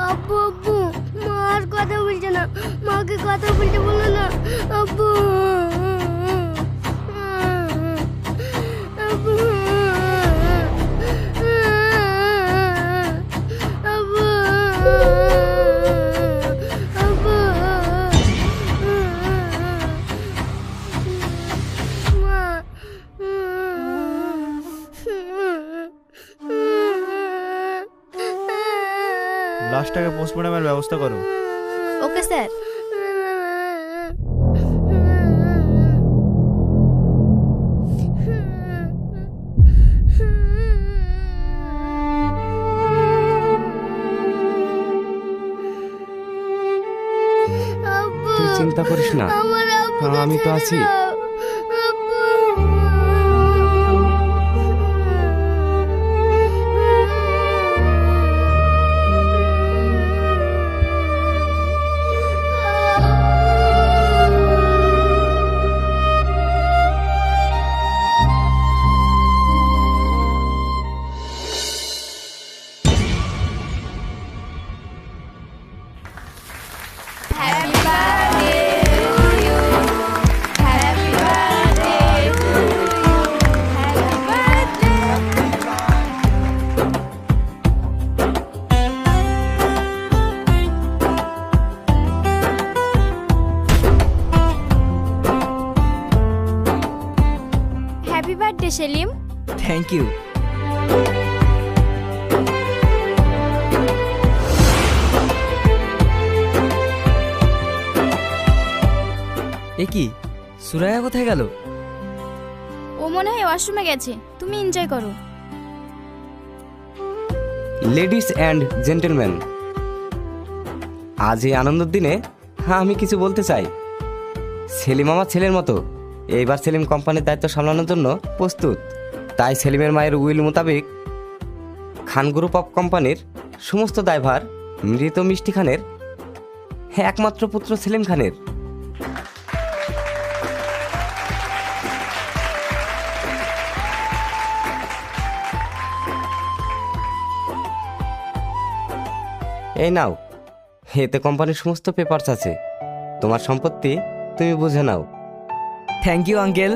আব্বু আব্বু, মা আর কথা বলছে না, মাকে কথা বলতে বলো না। আব্বু আব্বু আব্বু আব্বু মা। লাশটাকে পোস্টমর্টমের ব্যবস্থা করো। Okay sir. তুই চিন্তা করিস না, আমি তো আছি। Happy birthday Salim. Thank you. এ কি, সুরাইয়া কোথায় গেল? ও মনে হয় ওয়াশরুমে গেছে, তুমি এনজয় করো। লেডিস অ্যান্ড জেন্টলম্যান, আজ এই আনন্দের দিনে আমি কিছু বলতে চাই। সেলিম আমার ছেলের মতো, এইবার সেলিম কোম্পানির দায়িত্ব সামলানোর জন্য প্রস্তুত। তাই সেলিমের মায়ের উইল মোতাবেক খান গ্রুপ অফ কোম্পানির সমস্ত দায়ভার মৃত মিষ্টি খানের একমাত্র পুত্র সেলিম খানের। এই নাও, এতে কোম্পানির সমস্ত পেপারস আছে। তোমার সম্পত্তি তুমি বুঝে নাও। Thank you uncle.